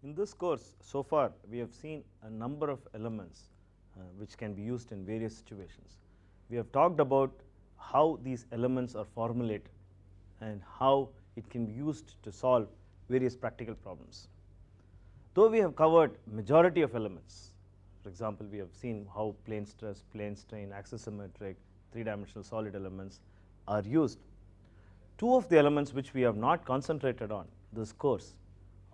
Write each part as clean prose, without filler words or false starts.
In this course, so far we have seen a number of elements which can be used in various situations. We have talked about how these elements are formulated and how it can be used to solve various practical problems. Though we have covered majority of elements, for example, we have seen how plane stress, plane strain, axisymmetric, three-dimensional solid elements are used. Two of the elements which we have not concentrated on this course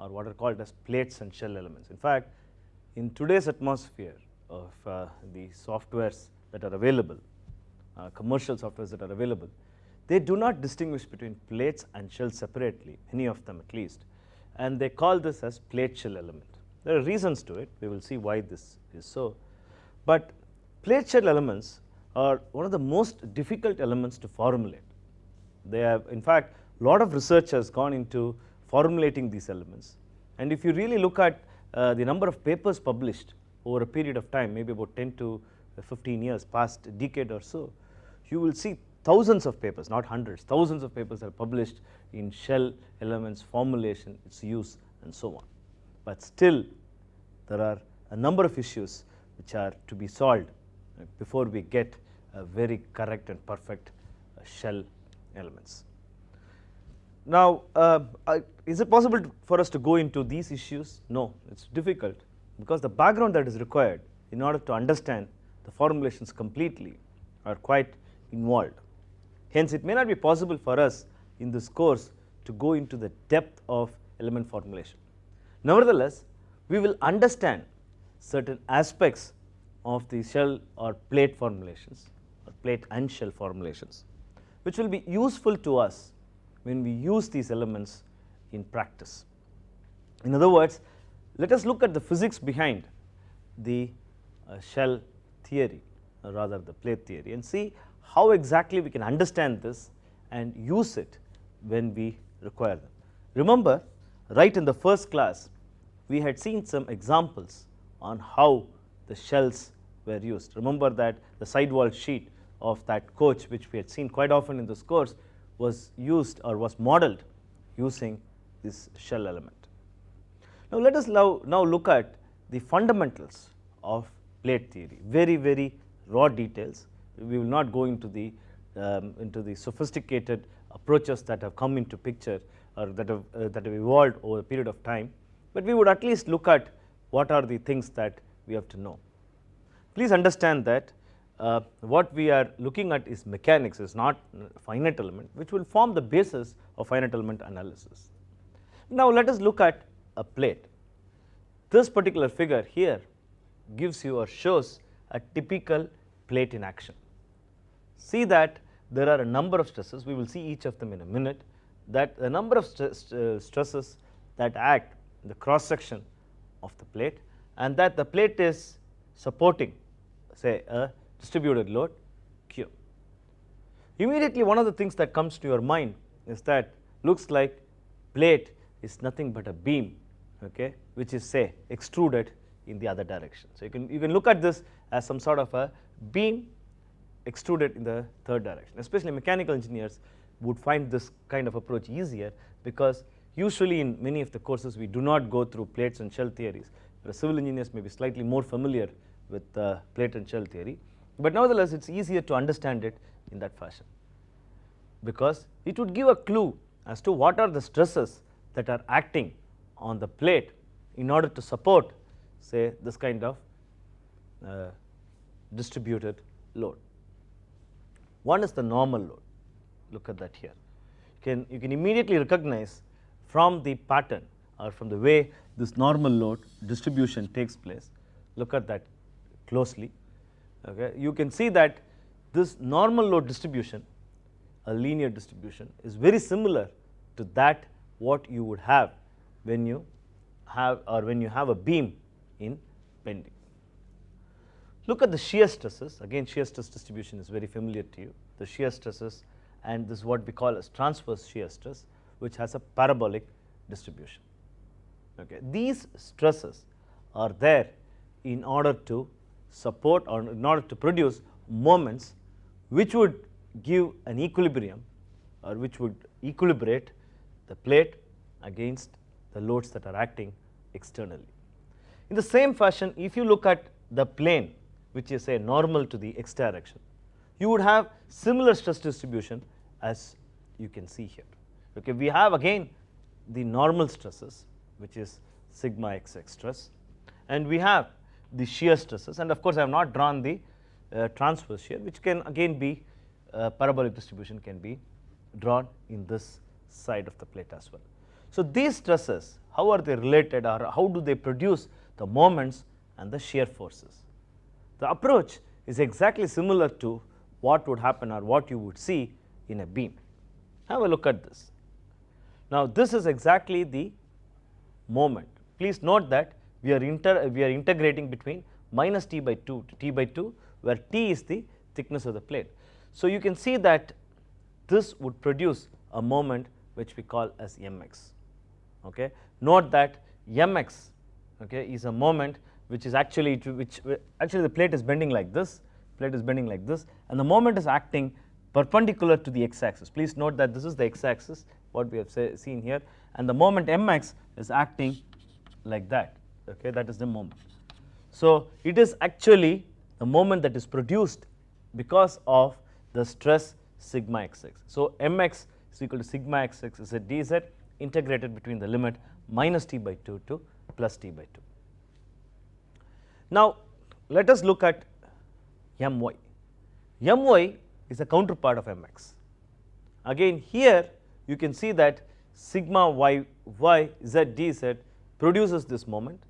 are what are called as plates and shell elements. In fact, in today's atmosphere of the softwares that are available, commercial softwares that are available, they do not distinguish between plates and shells separately, many of them at least, and they call this as plate shell element. There are reasons to it, we will see why this is so, but plate shell elements are one of the most difficult elements to formulate. They have, in fact, a lot of research has gone into formulating these elements, and if you really look at the number of papers published over a period of time, maybe about 10 to 15 years, past a decade or so, you will see thousands of papers, not hundreds, thousands of papers are published in shell elements formulation, its use and so on. But still there are a number of issues which are to be solved before we get a very correct and perfect shell elements. Now, is it possible for us to go into these issues? No, it is difficult, because the background that is required in order to understand the formulations completely are quite involved. Hence, it may not be possible for us in this course to go into the depth of element formulation. Nevertheless, we will understand certain aspects of the shell or plate formulations, or plate and shell formulations, which will be useful to us when we use these elements in practice. In other words, let us look at the physics behind the shell theory, or rather the plate theory, and see how exactly we can understand this and use it when we require them. Remember, right in the first class we had seen some examples on how the shells were used. Remember that the sidewall sheet of that coach, which we had seen quite often in this course, was used or was modeled using this shell element. Now let us now look at the fundamentals of plate theory, very raw details. We will not go into the sophisticated approaches that have come into picture or that have evolved over a period of time, but we would at least look at what are the things that we have to know. Please understand that what we are looking at is mechanics, is not finite element, which will form the basis of finite element analysis. Now let us look at a plate. This particular figure here gives you or shows a typical plate in action. See that there are a number of stresses, we will see each of them in a minute, that the number of stresses that act in the cross section of the plate, and that the plate is supporting, say, a distributed load Q. Immediately one of the things that comes to your mind is that looks like plate is nothing but a beam, okay, which is, say, extruded in the other direction. So you can look at this as some sort of a beam extruded in the third direction. Especially mechanical engineers would find this kind of approach easier, because usually in many of the courses we do not go through plates and shell theories, whereas civil engineers may be slightly more familiar with plate and shell theory, but nevertheless it is easier to understand it in that fashion, because it would give a clue as to what are the stresses that are acting on the plate in order to support, say, this kind of distributed load. One is the normal load. Look at that here. You can immediately recognize from the pattern or from the way this normal load distribution takes place. Look at that closely. Okay. You can see that this normal load distribution, a linear distribution, is very similar to that what you would have when you have a beam in bending. Look at the shear stresses. Again, shear stress distribution is very familiar to you. The shear stresses, and this is what we call as transverse shear stress, which has a parabolic distribution. Okay. These stresses are there in order to support or in order to produce moments which would give an equilibrium or which would equilibrate the plate against the loads that are acting externally. In the same fashion, if you look at the plane which is say normal to the x direction, you would have similar stress distribution as you can see here. Okay. We have again the normal stresses, which is sigma xx stress, and we have the shear stresses, and of course I have not drawn the transverse shear, which can again be parabolic distribution can be drawn in this side of the plate as well. So these stresses, how are they related, or how do they produce the moments and the shear forces? The approach is exactly similar to what would happen or what you would see in a beam. Have a look at this. Now this is exactly the moment. Please note that we are integrating between minus t by 2 to t by 2, where t is the thickness of the plate. So you can see that this would produce a moment which we call as mx. Okay. Note that mx, okay, is a moment which is actually the plate is bending like this, and the moment is acting perpendicular to the x axis. Please note that this is the x axis what we have seen here, and the moment mx is acting like that. Okay, that is the moment. So it is actually the moment that is produced because of the stress sigma xx. So mx is equal to sigma xx is a dz integrated between the limit minus t by 2 to plus t by 2. Now let us look at my. My is a counterpart of mx. Again here you can see that sigma y z dz produces this moment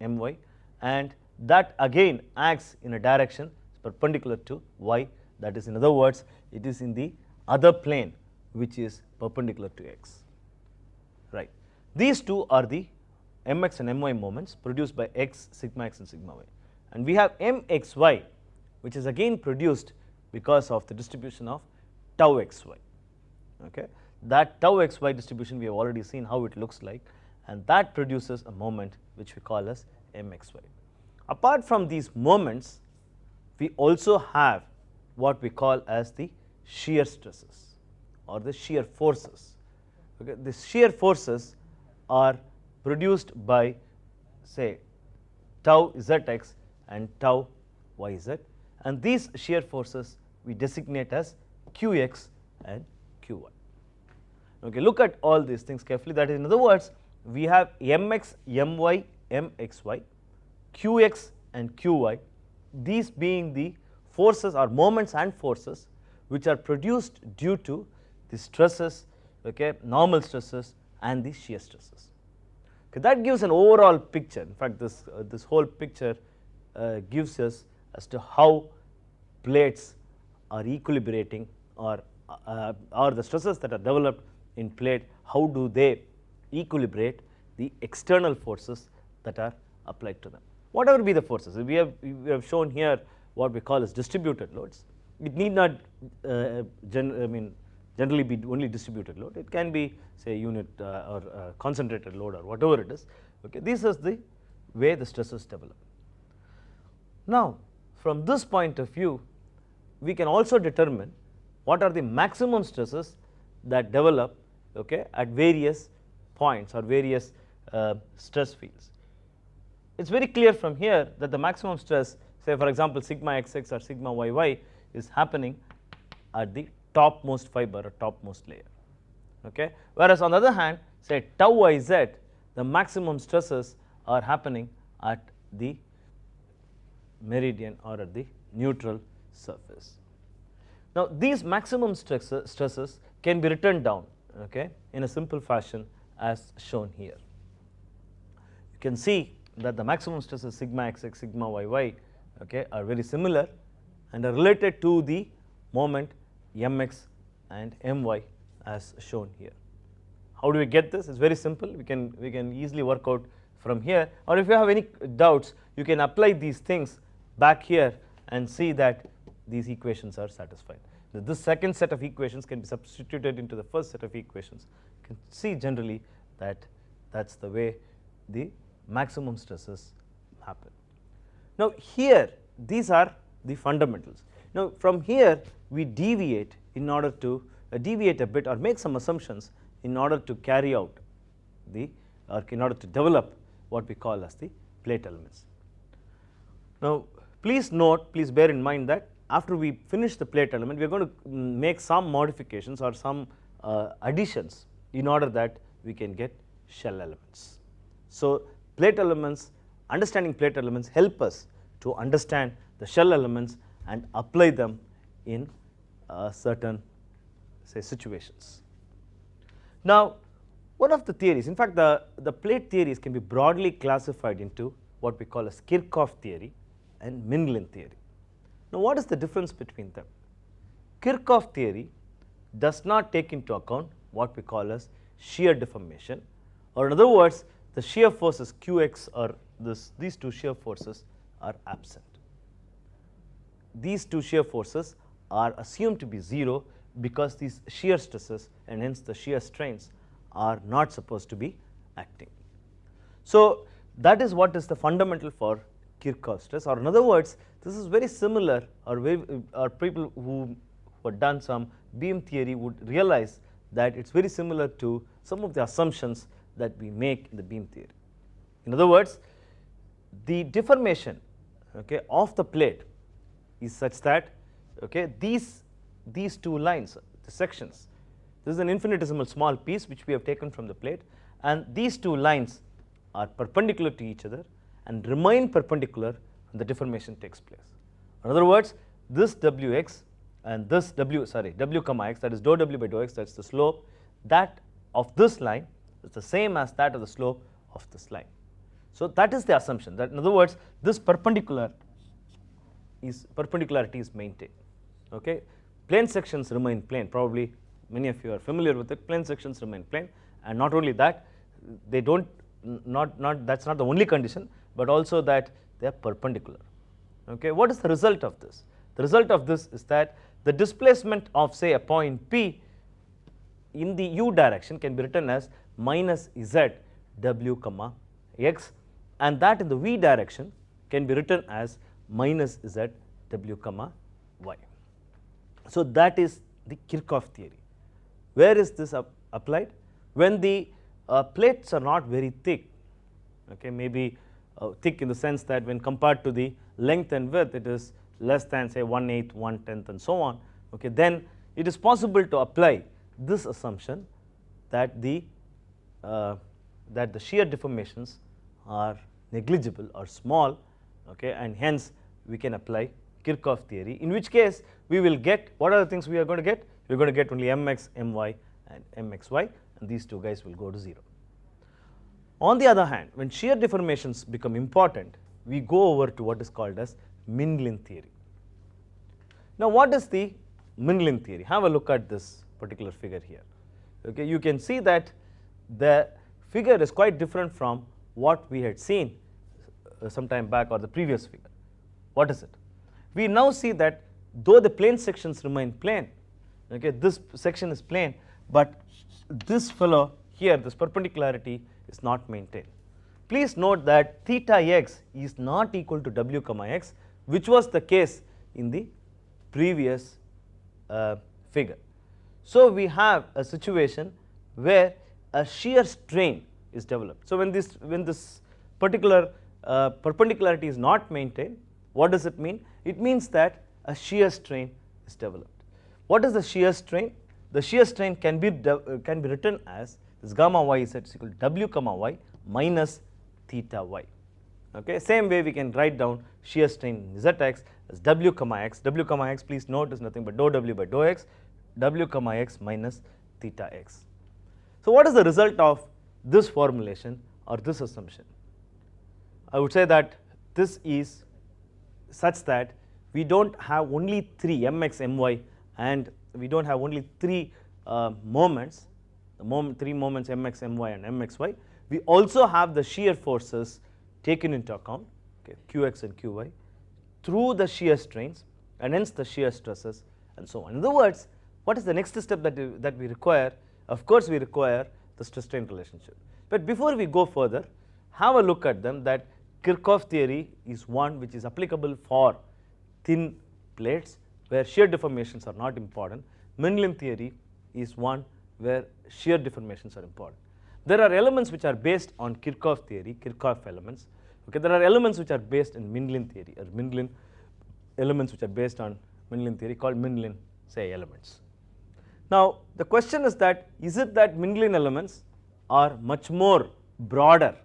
my, and that again acts in a direction perpendicular to y, that is, in other words, it is in the other plane which is perpendicular to x. Right. These two are the mx and my moments produced by x, sigma x and sigma y, and we have mxy, which is again produced because of the distribution of tau xy. Okay. That tau xy distribution we have already seen how it looks like, and that produces a moment which we call as mxy. Apart from these moments, we also have what we call as the shear stresses or the shear forces. Okay. The shear forces are produced by say tau zx and tau yz, and these shear forces we designate as qx and qy. Okay. Look at all these things carefully, that is, in other words, we have mx, my, mxy, qx and qy, these being the forces or moments and forces which are produced due to the stresses, okay, normal stresses and the shear stresses. Okay, that gives an overall picture. In fact, this whole picture gives us as to how plates are equilibrating, or the stresses that are developed in plate, how do they equilibrate the external forces that are applied to them. Whatever be the forces, we have shown here what we call as distributed loads. It need not generally be only distributed load. It can be say unit or concentrated load or whatever it is. Okay, this is the way the stresses develop. Now from this point of view, we can also determine what are the maximum stresses that develop, okay, at various points or various stress fields. It is very clear from here that the maximum stress, say for example sigma xx or sigma yy, is happening at the topmost fiber or topmost layer. Okay. Whereas on the other hand, say tau yz, the maximum stresses are happening at the meridian or at the neutral surface. Now these maximum stresses can be written down, okay, in a simple fashion as shown here. you can see that the maximum stresses sigma xx, sigma yy, okay, are very similar and are related to the moment mx and my as shown here. How do we get this? It's very simple. We can easily work out from here, or if you have any doubts, you can apply these things back here and see that these equations are satisfied. This second set of equations can be substituted into the first set of equations. You can see generally that that's the way the maximum stresses happen. Now here these are the fundamentals. Now from here we deviate in order to deviate a bit or make some assumptions in order to carry out the or in order to develop what we call as the plate elements. Now please note, please bear in mind that after we finish the plate element, we are going to make some modifications or some additions in order that we can get shell elements. So plate elements, understanding plate elements help us to understand the shell elements and apply them in certain, say, situations. Now one of the theories, in fact the plate theories can be broadly classified into what we call as Kirchhoff theory and Minglin theory. Now what is the difference between them? Kirchhoff theory does not take into account what we call as shear deformation, or in other words the shear forces Qx or these two shear forces are absent. These two shear forces are assumed to be 0 because these shear stresses and hence the shear strains are not supposed to be acting. So that is what is the fundamental for Kirchhoff stress, or in other words this is very similar, or people who have done some beam theory would realize that it's very similar to some of the assumptions that we make in the beam theory. In other words, the deformation, okay, of the plate is such that, okay, these two lines, the sections, this is an infinitesimal small piece which we have taken from the plate, and these two lines are perpendicular to each other and remain perpendicular when the deformation takes place. In other words, this wx and this w comma x, that is dou w by dou x, that is the slope, that of this line is the same as that of the slope of this line. So that is the assumption, that in other words this perpendicularity is maintained. Okay, plane sections remain plane, probably many of you are familiar with it. Plane sections remain plane, and not only that, they don't that's not the only condition, but also that they are perpendicular. Okay, what is the result of this? The result of this is that the displacement of, say, a point P in the u direction can be written as minus z w comma x, and that in the v direction can be written as minus z w comma y. So that is the Kirchhoff theory. Where is this applied? When the plates are not very thick, okay, maybe thick in the sense that when compared to the length and width it is less than, say, 1/8, 1/10 and so on, okay, then it is possible to apply this assumption that the shear deformations are negligible or small, okay, and hence we can apply Kirchhoff theory, in which case we will get, what are the things we are going to get? We are going to get only mx, my and mxy, and these two guys will go to 0. On the other hand, when shear deformations become important, we go over to what is called as Minglin theory. Now what is the Minglin theory? Have a look at this particular figure here. Okay, you can see that the figure is quite different from what we had seen some time back, or the previous figure. What is it? We now see that though the plane sections remain plane, okay, this section is plane, but this fellow here, this perpendicularity is not maintained. Please note that theta x is not equal to w comma x, which was the case in the previous figure. So we have a situation where a shear strain is developed. So when this particular perpendicularity is not maintained, what does it mean? It means that a shear strain is developed. What is the shear strain? The shear strain can be written as this gamma y is equal to w comma y minus theta y. Okay, same way we can write down shear strain in zx as w comma x. W comma x, please note, is nothing but dou w by dou x, w comma x minus theta x. So what is the result of this formulation or this assumption? I would say that this is such that we do not have only 3 mx my and we do not have only 3 moments, the 3 moments mx my and mxy. We also have the shear forces taken into account, okay, qx and qy, through the shear strains and hence the shear stresses and so on. In other words, what is the next step that we require? Of course, we require the stress strain relationship. But before we go further, have a look at them, that Kirchhoff theory is one which is applicable for thin plates where shear deformations are not important. Mindlin theory is one where shear deformations are important. There are elements which are based on Kirchhoff theory, Kirchhoff elements. Okay, there are elements which are based in Mindlin theory, or Mindlin elements which are based on Mindlin theory called Mindlin, say, elements. Now, the question is that, is it that Mindlin elements are much more broader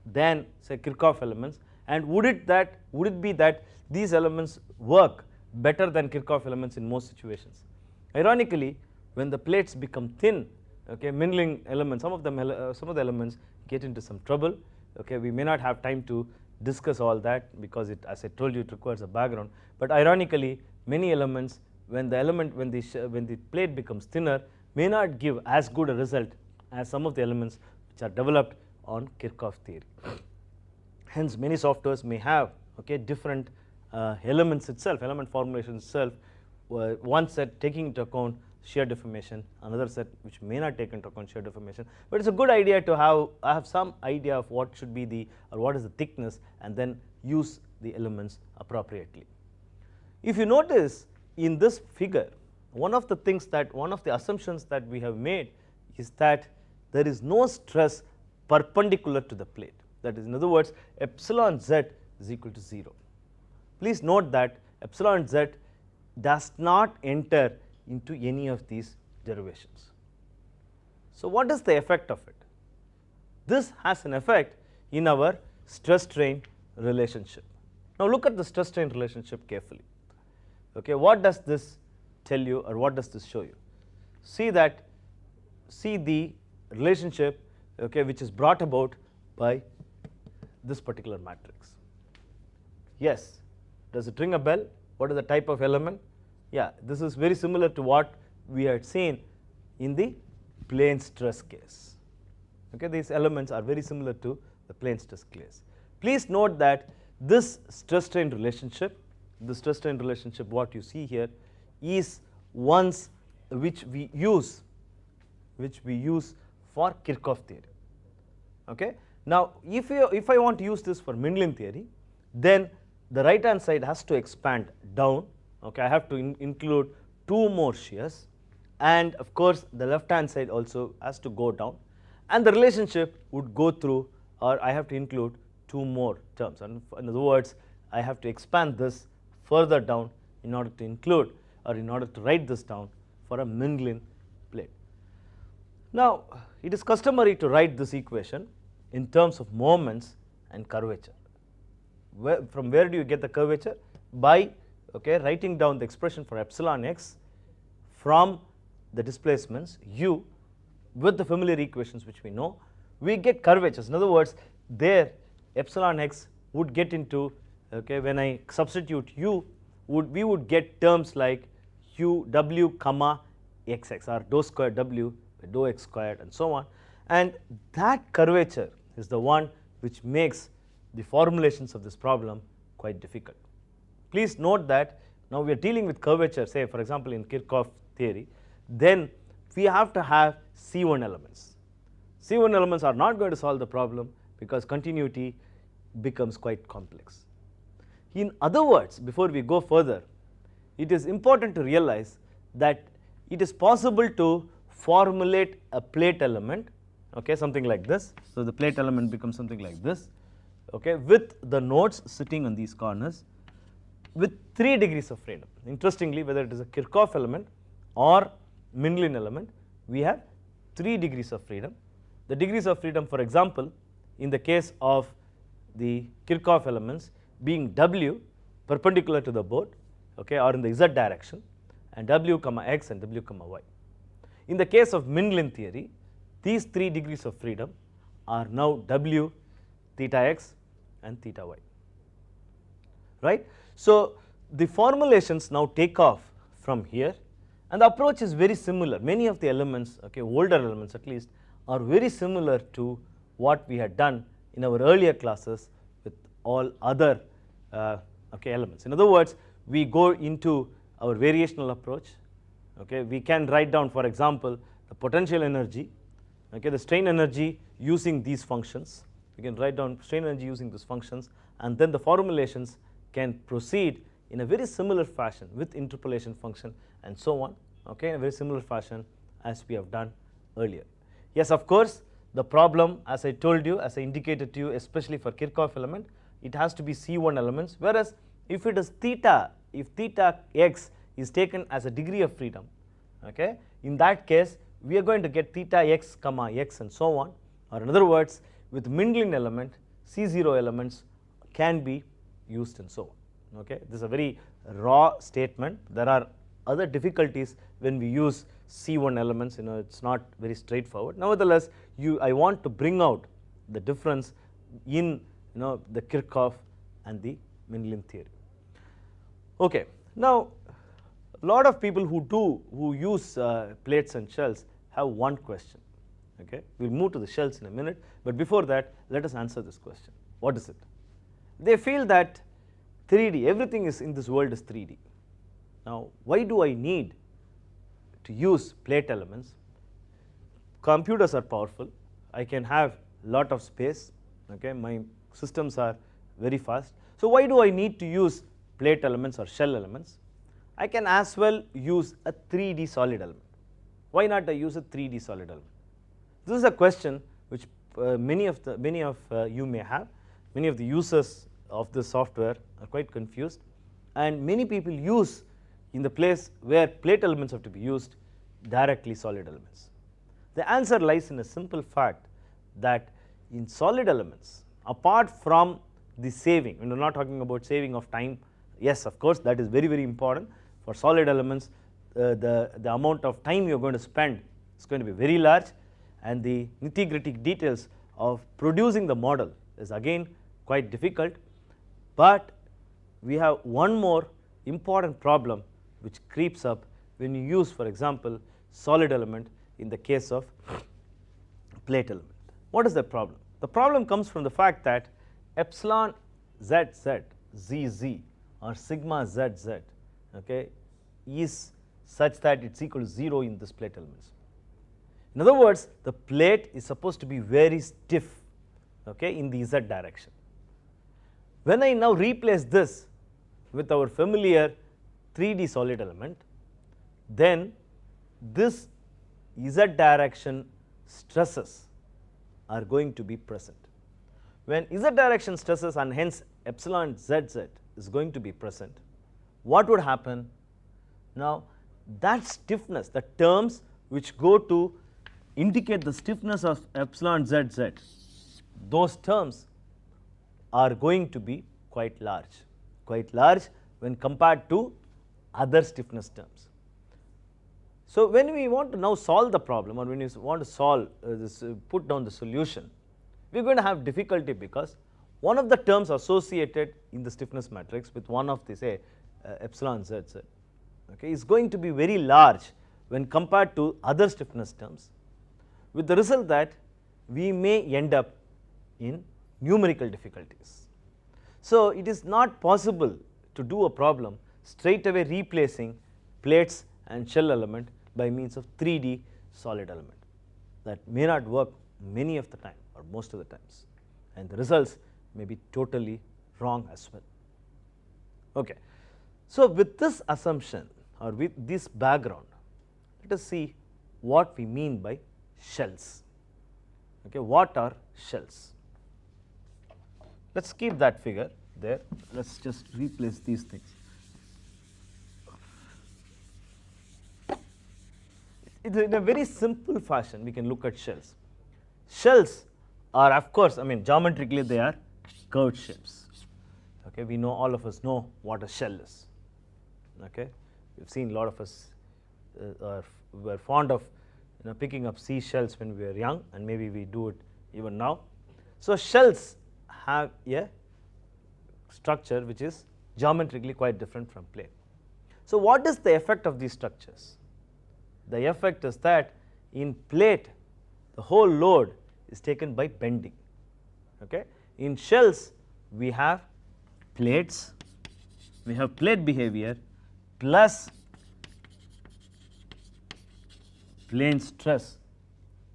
than, say, Kirchhoff elements, and would it be that these elements work better than Kirchhoff elements in most situations? Ironically, when the plates become thin, okay, Mindlin elements, some of the elements get into some trouble. Okay, we may not have time to discuss all that because it, as I told you, it requires a background. But ironically, many elements, when the plate becomes thinner, may not give as good a result as some of the elements which are developed on Kirchhoff theory. Hence, many softwares may have, okay, different elements itself, element formulation itself, one set taking into account shear deformation, another set which may not take into account shear deformation. But it's a good idea to have some idea of what should be the, or what is the thickness, and then use the elements appropriately. If you notice in this figure, one of the assumptions that we have made is that there is no stress perpendicular to the plate. That is, in other words, epsilon z is equal to 0. Please note that epsilon z does not enter into any of these derivations. So, what is the effect of it? This has an effect in our stress strain relationship. Now, look at the stress strain relationship carefully. Okay, what does this tell you, or what does this show you? See the relationship, okay, which is brought about by this particular matrix. Yes, does it ring a bell? What is the type of element? Yeah, this is very similar to what we had seen in the plane stress case. Okay, these elements are very similar to the plane stress case. Please note that this stress strain relationship, what you see here, is ones which we use for Kirchhoff theory. Okay. Now, if I want to use this for Mindlin theory, then the right hand side has to expand down. Okay, I have to include 2 more shears, and of course the left hand side also has to go down, and the relationship would go through, or I have to include 2 more terms. And in other words, I have to expand this further down in order to include, or in order to write this down for a Mindlin plate. Now, it is customary to write this equation in terms of moments and curvature. From where do you get the curvature? By, okay, writing down the expression for epsilon x from the displacements u with the familiar equations which we know, we get curvatures. In other words, there epsilon x would get into, okay, when I substitute u, we would get terms like u w comma xx, or dou squared w by dou x squared, and so on. And that curvature is the one which makes the formulations of this problem quite difficult. Please note that now we are dealing with curvature, say for example in Kirchhoff theory, then we have to have C1 elements. C1 elements are not going to solve the problem because continuity becomes quite complex. In other words, before we go further, it is important to realize that it is possible to formulate a plate element, okay, something like this. So, the plate element becomes something like this, okay, with the nodes sitting on these corners with 3 degrees of freedom. Interestingly, whether it is a Kirchhoff element or Mindlin element, we have 3 degrees of freedom. The degrees of freedom, for example, in the case of the Kirchhoff elements being w perpendicular to the board, okay, or in the z direction, and w comma x and w comma y. In the case of Mindlin theory, these 3 degrees of freedom are now w theta x and theta y, right. So, the formulations now take off from here, and the approach is very similar. Many of the elements, okay, older elements at least, are very similar to what we had done in our earlier classes with all other okay, elements. In other words, we go into our variational approach, okay. We can write down, for example, the potential energy, okay, the strain energy using these functions. We can write down strain energy using these functions, and then the formulations can proceed in a very similar fashion with interpolation function and so on, okay, in a very similar fashion as we have done earlier. Yes, of course, the problem, as I told you, as I indicated to you, especially for Kirchhoff element, it has to be C1 elements, whereas if it is theta, if theta x is taken as a degree of freedom, okay, in that case we are going to get theta x comma x and so on, or in other words, with Mindlin element, C0 elements can be used and so on, okay. This is a very raw statement. There are other difficulties when we use C1 elements, you know, it's not very straightforward. Nevertheless, I want to bring out the difference in, you know, the Kirchhoff and the Mindlin theory. Okay. Now, a lot of people who use plates and shells have one question, okay. We will move to the shells in a minute, but before that let us answer this question. What is it? They feel that 3D, everything is in this world is 3D. Now, why do I need to use plate elements? Computers are powerful, I can have lot of space, okay, my systems are very fast. So, why do I need to use plate elements or shell elements? I can as well use a 3D solid element. Why not I use a 3D solid element? This is a question which many of you may have. Many of the users of this software are quite confused, and many people use in the place where plate elements have to be used directly solid elements. The answer lies in a simple fact that in solid elements, apart from the saving, we are not talking about saving of time, yes, of course, that is very, very important. For solid elements, the amount of time you are going to spend is going to be very large, and the nitty-gritty details of producing the model is again quite difficult. But we have one more important problem which creeps up when you use, for example, solid element in the case of plate element. What is the problem? The problem comes from the fact that epsilon zz, zz or sigma zz, okay, is such that it is equal to 0 in this plate elements. In other words, the plate is supposed to be very stiff, okay, in the z direction. When I now replace this with our familiar 3D solid element, then this z direction stresses are going to be present. When z direction stresses and hence epsilon zz is going to be present, what would happen? Now, that stiffness, the terms which go to indicate the stiffness of epsilon zz, those terms are going to be quite large when compared to other stiffness terms. So, when we want to now solve the problem, or when we want to solve this, put down the solution, we are going to have difficulty because one of the terms associated in the stiffness matrix with one of the say epsilon zz, okay, is going to be very large when compared to other stiffness terms, with the result that we may end up in numerical difficulties. So, it is not possible to do a problem straight away replacing plates and shell element by means of 3D solid element. That may not work many of the time or most of the times, and the results may be totally wrong as well. Okay. So, with this assumption or with this background, let us see what we mean by shells. Okay, what are shells? Let us keep that figure there, let us just replace these things. In a very simple fashion we can look at shells. Shells are, of course, I mean geometrically they are curved shapes. Okay, we know, all of us know what a shell is. Okay, we have seen a lot of us were fond of picking up seashells when we were young, and maybe we do it even now. So, shells have a structure which is geometrically quite different from plate. So what is the effect of these structures? The effect is that in plate the whole load is taken by bending. Okay. In shells we have plates, we have plate behavior plus plane stress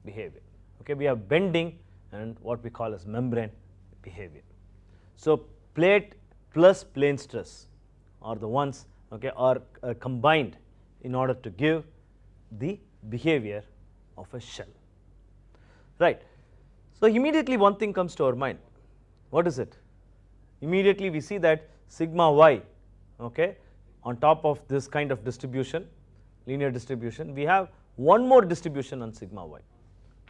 behavior. Okay. We have bending and what we call as membrane behavior. So plate plus plane stress are the ones, okay, are combined in order to give the behavior of a shell, right. So immediately one thing comes to our mind, what is it? Immediately we see that sigma y, okay, on top of this kind of distribution, linear distribution, we have one more distribution on sigma y,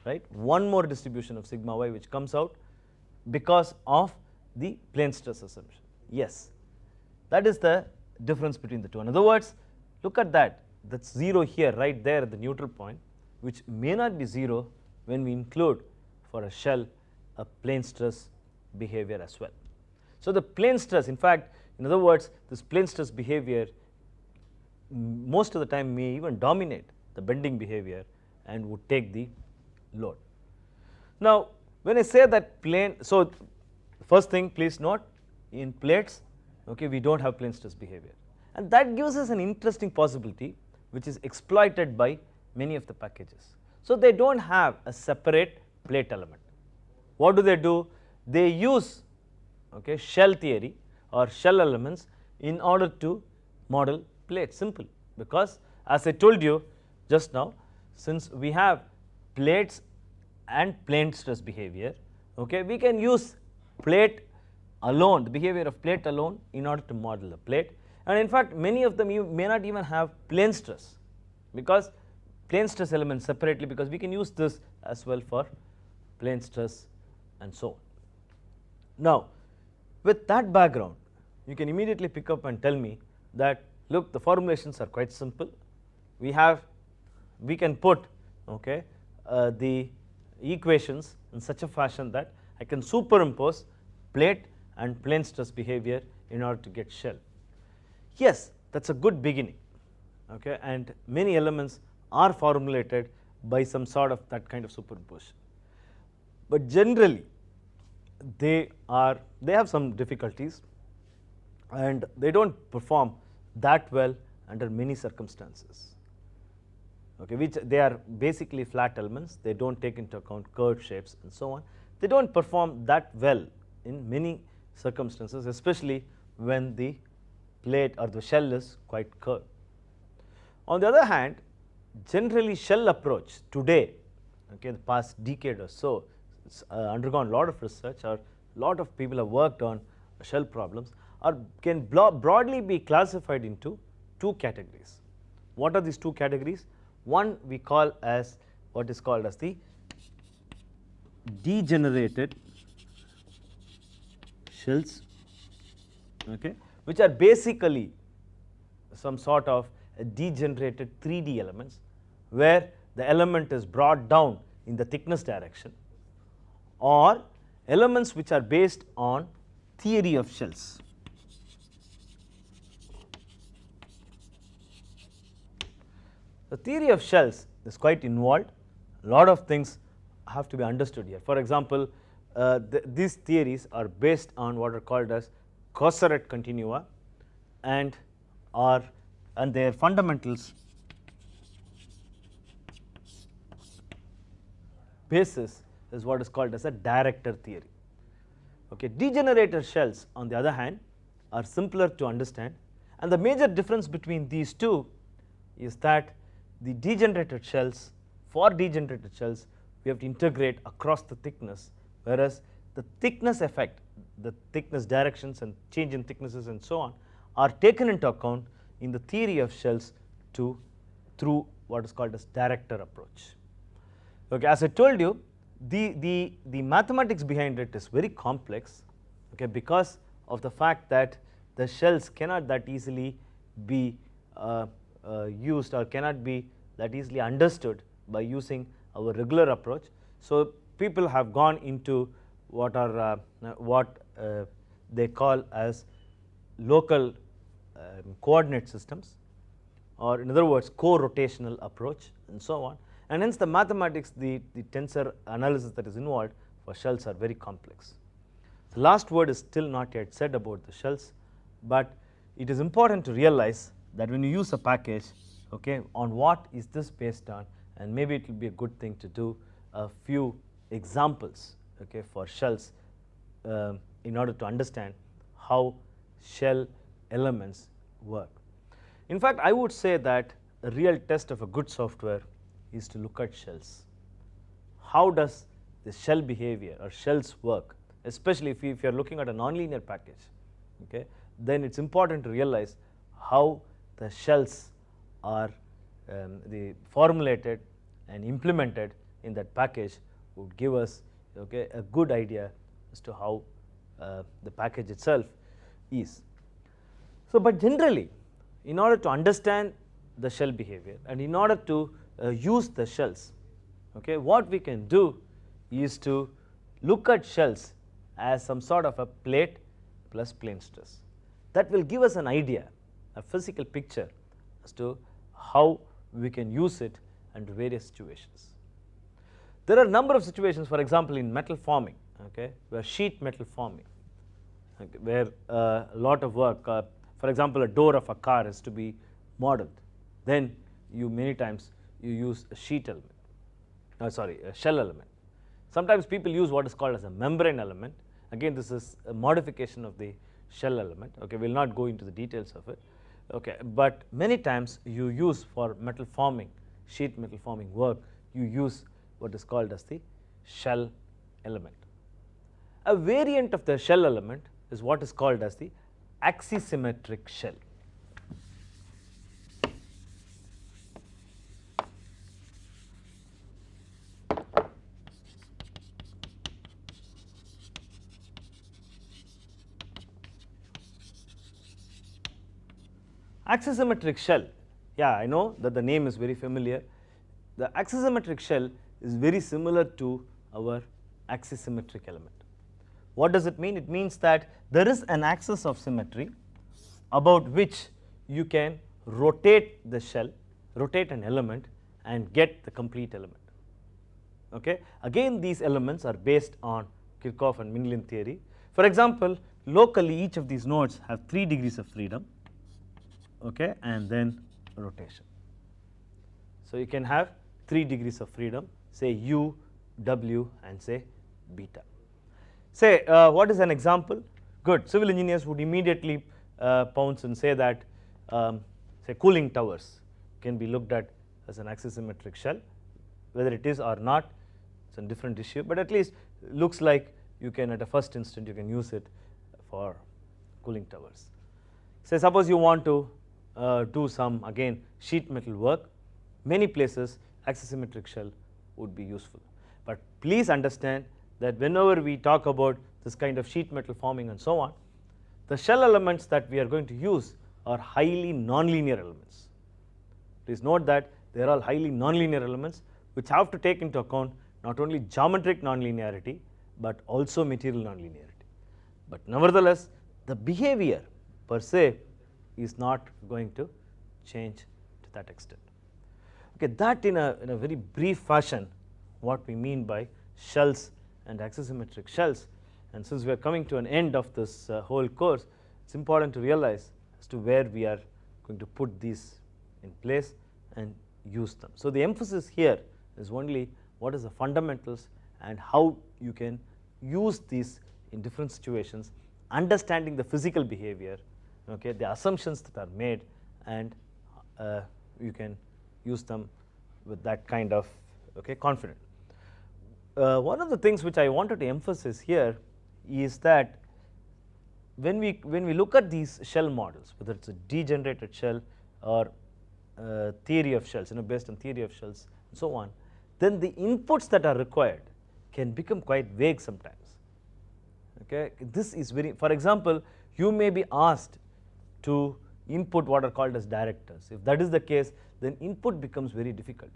right, one more distribution of sigma y which comes out because of the plane stress assumption. Yes, that is the difference between the two. In other words, look at that, that's 0 here right there at the neutral point, which may not be 0 when we include for a shell a plane stress behavior as well. So the plane stress, in fact, in other words, this plane stress behavior most of the time may even dominate the bending behavior and would take the load. Now when I say that plane, so first thing please note, in plates, okay, we do not have plane stress behavior, and that gives us an interesting possibility which is exploited by many of the packages. So they do not have a separate plate element. What do? They use, okay, shell theory or shell elements in order to model plates, simple, because as I told you just now, since we have plates and plane stress behavior, okay, we can use plate alone, the behavior of plate alone, in order to model the plate. And in fact many of them may not even have plane stress, because plane stress elements separately, because we can use this as well for plane stress and so on. Now with that background you can immediately pick up and tell me that look, the formulations are quite simple. We can put, okay, the equations in such a fashion that I can superimpose plate and plane stress behavior in order to get shell. Yes, that is a good beginning, okay, and many elements are formulated by some sort of that kind of superimposition, but generally they have some difficulties and they do not perform that well under many circumstances, okay, which they are basically flat elements, they do not take into account curved shapes and so on. They do not perform that well in many circumstances, especially when the plate or the shell is quite curved. On the other hand, generally shell approach today, okay, the past decade or so, it's undergone a lot of research, or a lot of people have worked on shell problems, or can broadly be classified into two categories. What are these two categories? One we call as what is called as the degenerated shells, okay, which are basically some sort of degenerated 3D elements where the element is brought down in the thickness direction, or elements which are based on theory of shells. The theory of shells is quite involved, a lot of things have to be understood here. For example, these theories are based on what are called as Courceret continua, and their fundamentals basis is what is called as a director theory. Okay. Degenerated shells on the other hand are simpler to understand, and the major difference between these two is that the degenerated shells, for degenerated shells we have to integrate across the thickness, whereas the thickness effect, the thickness directions and change in thicknesses and so on are taken into account in the theory of shells through what is called as director approach. Okay, as I told you, the mathematics behind it is very complex, okay, because of the fact that the shells cannot that easily be used or cannot be that easily understood by using our regular approach. So people have gone into what they call as local coordinate systems, or in other words co-rotational approach and so on, and hence the mathematics, the tensor analysis that is involved for shells are very complex. The last word is still not yet said about the shells, but it is important to realize that when you use a package, okay, on what is this based on, and maybe it will be a good thing to do a few examples, okay, for shells in order to understand how shell elements work. In fact, I would say that a real test of a good software is to look at shells. How does the shell behavior or shells work, especially if you are looking at a nonlinear package, okay, then it's important to realize how the shells are formulated and implemented in that package would give us, okay, a good idea as to how the package itself is. So, but generally, in order to understand the shell behavior and in order to use the shells, okay, what we can do is to look at shells as some sort of a plate plus plane stress. That will give us an idea, a physical picture as to how we can use it under various situations. There are a number of situations, for example, in metal forming, okay, where sheet metal forming, okay, where a lot of work, for example, a door of a car is to be modeled, then you many times you use a sheet element, a shell element. Sometimes people use what is called as a membrane element. Again, this is a modification of the shell element, okay, we will not go into the details of it, okay, but many times you use for metal forming, sheet metal forming work, you use what is called as the shell element. A variant of the shell element is what is called as the axisymmetric shell. Axisymmetric shell, yeah, I know that the name is very familiar. The axisymmetric shell is very similar to our axisymmetric element. What does it mean? It means that there is an axis of symmetry about which you can rotate the shell, rotate an element and get the complete element. Okay. Again, these elements are based on Kirchhoff and Mingling theory. For example, locally each of these nodes have 3 degrees of freedom, okay, and then rotation. So, you can have 3 degrees of freedom, say u, w and say beta. Say what is an example? Good, civil engineers would immediately pounce and say that say cooling towers can be looked at as an axisymmetric shell. Whether it is or not, it's a different issue, but at least looks like you can, at a first instant, you can use it for cooling towers. Say suppose you want to do some, again, sheet metal work, many places axisymmetric shell would be useful. But please understand that whenever we talk about this kind of sheet metal forming and so on, the shell elements that we are going to use are highly nonlinear elements. Please note that they are all highly nonlinear elements which have to take into account not only geometric nonlinearity but also material nonlinearity. But nevertheless, the behavior per se is not going to change to that extent. Okay, that in a very brief fashion what we mean by shells and axisymmetric shells, and since we are coming to an end of this whole course, it is important to realize as to where we are going to put these in place and use them. So, the emphasis here is only what is the fundamentals and how you can use these in different situations, understanding the physical behavior, okay, the assumptions that are made, and you can use them with that kind of, okay, confidence. One of the things which I wanted to emphasize here is that when we look at these shell models, whether it's a degenerated shell or theory of shells, based on theory of shells and so on, then the inputs that are required can become quite vague sometimes. Okay, this is very, for example, you may be asked to input what are called as directors. If that is the case, then input becomes very difficult.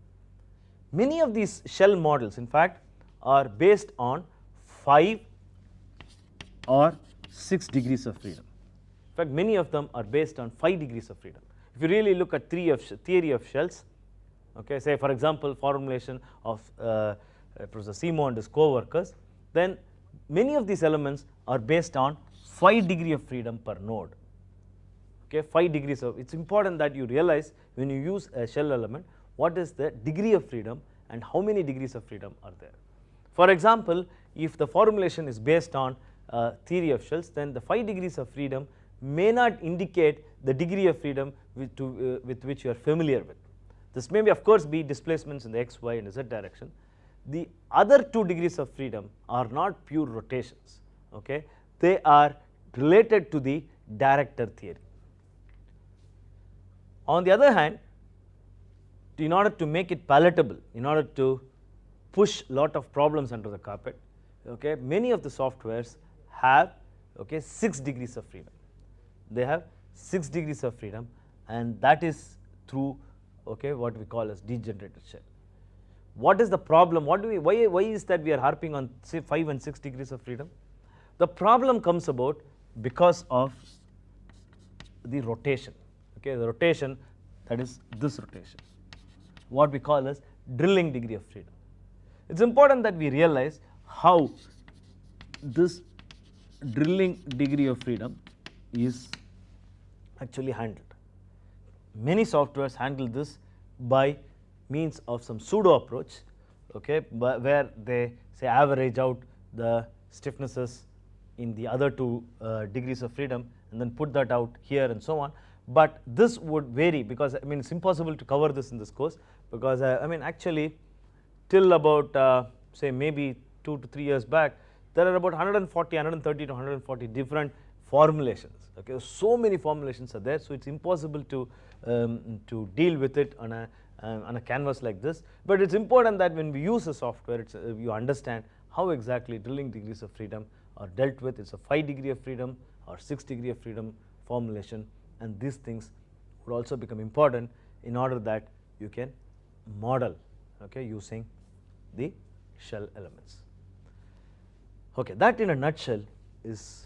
Many of these shell models, in fact, are based on 5 or 6 degrees of freedom. In fact, many of them are based on 5 degrees of freedom. If you really look at theory of shells, okay, say for example formulation of Professor Simo and his co-workers, then many of these elements are based on 5 degree of freedom per node. Okay, 5 degrees of, it's important that you realize when you use a shell element what is the degree of freedom and how many degrees of freedom are there. For example, if the formulation is based on theory of shells, then the 5 degrees of freedom may not indicate the degree of freedom with which you are familiar with. This may be of course be displacements in the x, y and z direction. The other 2 degrees of freedom are not pure rotations, okay, they are related to the director theory. On the other hand, in order to make it palatable, in order to push lot of problems under the carpet, okay, many of the softwares have, okay, 6 degrees of freedom. They have 6 degrees of freedom, and that is through, okay, what we call as degenerated shell. What is the problem? What do we, why is that we are harping on say 5 and 6 degrees of freedom? The problem comes about because of the rotation, okay, the rotation, that is this rotation, what we call as drilling degree of freedom. It's important that we realize how this drilling degree of freedom is actually handled. Many softwares handle this by means of some pseudo approach, okay, where they say average out the stiffnesses in the other 2 degrees of freedom and then put that out here and so on. But this would vary because I mean it's impossible to cover this in this course, because I mean actually till about say maybe 2 to 3 years back, there are about 130 to 140 different formulations, okay, so many formulations are there, so it's impossible to deal with it on a canvas like this. But it's important that when we use a software, you understand how exactly drilling degrees of freedom are dealt with. It's a 5 degree of freedom or 6 degree of freedom formulation, and these things would also become important in order that you can model, okay, using the shell elements. Okay, that in a nutshell is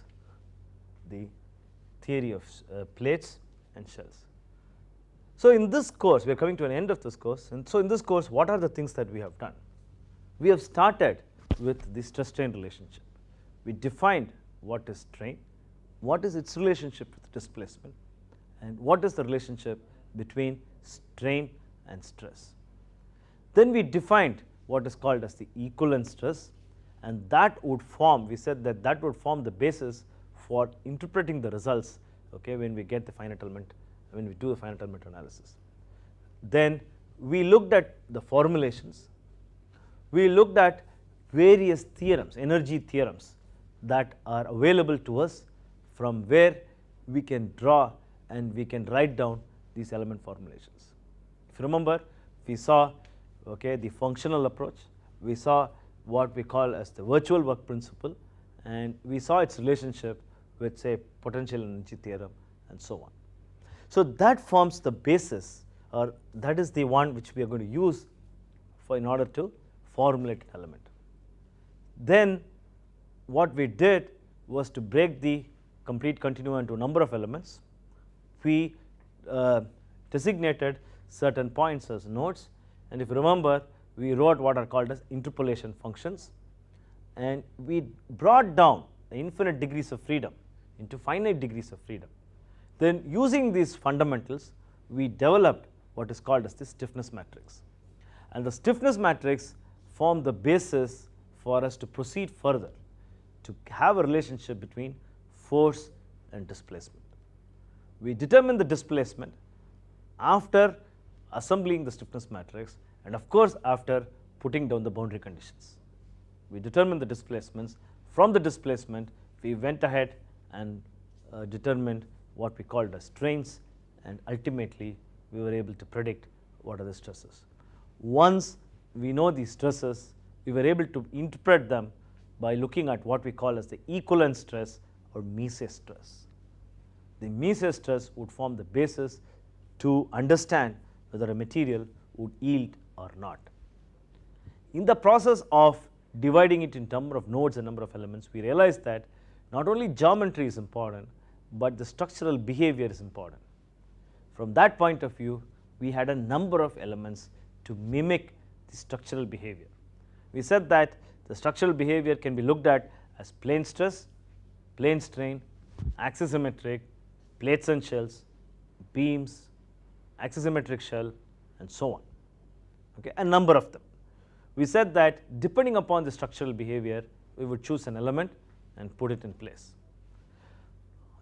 the theory of plates and shells. So in this course, we are coming to an end of this course, and so in this course what are the things that we have done? We have started with the stress strain relationship. We defined what is strain, what is its relationship with displacement, and what is the relationship between strain and stress. Then we defined what is called as the equivalent stress, and that would form, we said that that would form the basis for interpreting the results, okay, when we get the finite element, when we do the finite element analysis. Then we looked at the formulations, we looked at various theorems, energy theorems that are available to us from where we can draw and we can write down these element formulations. If you remember, we saw, okay, the functional approach, we saw what we call as the virtual work principle, and we saw its relationship with say potential energy theorem and so on. So that forms the basis, or that is the one which we are going to use for in order to formulate an element. Then what we did was to break the complete continuum into a number of elements. We designated certain points as nodes, and if you remember, we wrote what are called as interpolation functions, and we brought down the infinite degrees of freedom into finite degrees of freedom. Then using these fundamentals, we developed what is called as the stiffness matrix, and the stiffness matrix formed the basis for us to proceed further to have a relationship between force and displacement. We determine the displacement after assembling the stiffness matrix, and of course after putting down the boundary conditions. We determined the displacements. From the displacement, we went ahead and determined what we called as strains, and ultimately we were able to predict what are the stresses. Once we know these stresses, we were able to interpret them by looking at what we call as the equivalent stress or Mises stress. The Mises stress would form the basis to understand whether a material would yield or not. In the process of dividing it in number of nodes and number of elements, we realized that not only geometry is important, but the structural behavior is important. From that point of view, we had a number of elements to mimic the structural behavior. We said that the structural behavior can be looked at as plane stress, plane strain, axisymmetric, plates and shells, beams, axisymmetric shell, and so on. Okay, a number of them. We said that depending upon the structural behavior, we would choose an element and put it in place.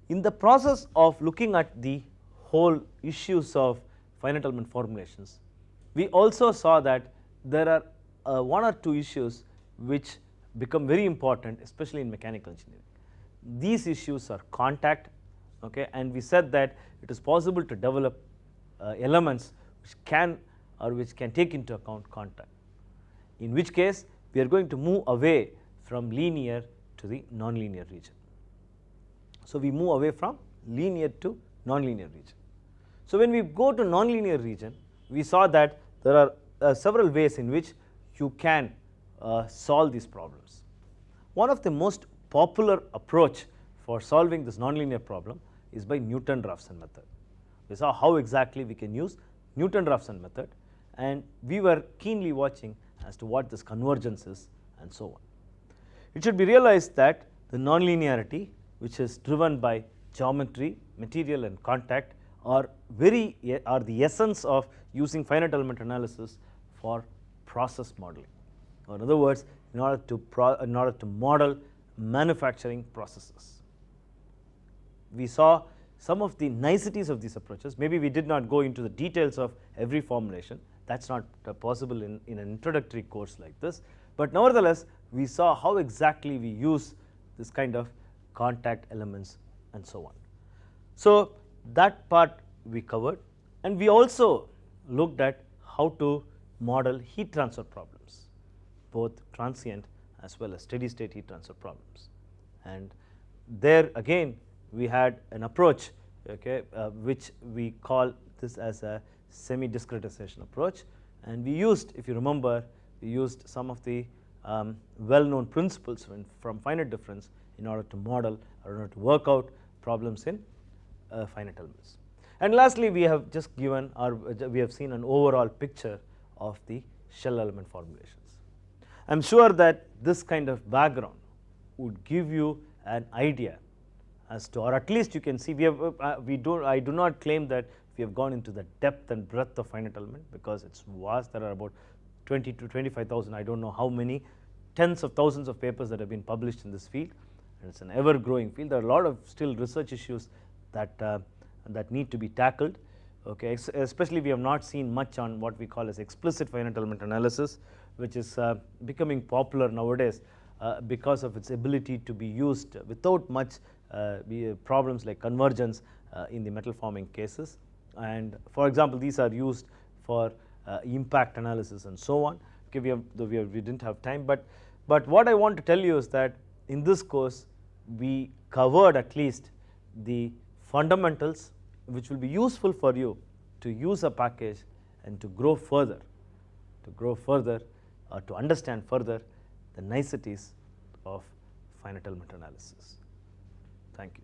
In the process of looking at the whole issues of finite element formulations, we also saw that there are one or two issues which become very important, especially in mechanical engineering. These issues are contact, okay, and we said that it is possible to develop elements which can take into account contact, in which case we are going to move away from linear to the nonlinear region. So we move away from linear to nonlinear region. So when we go to nonlinear region, we saw that there are several ways in which you can solve these problems. One of the most popular approach for solving this nonlinear problem is by Newton-Raphson method. We saw how exactly we can use Newton-Raphson method, and we were keenly watching as to what this convergence is and so on. It should be realized that the nonlinearity, which is driven by geometry, material, and contact, are the essence of using finite element analysis for process modeling, or in other words, in order to model manufacturing processes. We saw some of the niceties of these approaches. Maybe we did not go into the details of every formulation. That's not possible in an introductory course like this, but nevertheless we saw how exactly we use this kind of contact elements and so on. So that part we covered, and we also looked at how to model heat transfer problems, both transient as well as steady state heat transfer problems. And there again we had an approach, okay, which we call this as a semi discretization approach, and we used, if you remember, we used some of the well known principles from finite difference in order to model or in order to work out problems in finite elements. And lastly, we have just given we have seen an overall picture of the shell element formulations. I am sure that this kind of background would give you an idea as to, or at least you can see, I do not claim that we have gone into the depth and breadth of finite element, because it's vast. There are about 20 to 25,000, I don't know how many, tens of thousands of papers that have been published in this field, and it's an ever growing field. There are a lot of still research issues that need to be tackled, okay. Especially we have not seen much on what we call as explicit finite element analysis, which is becoming popular nowadays because of its ability to be used without much problems like convergence in the metal forming cases. And for example, these are used for impact analysis and so on. Okay, we didn't have time, but what I want to tell you is that in this course we covered at least the fundamentals which will be useful for you to use a package and to grow further, or to understand further the niceties of finite element analysis. Thank you.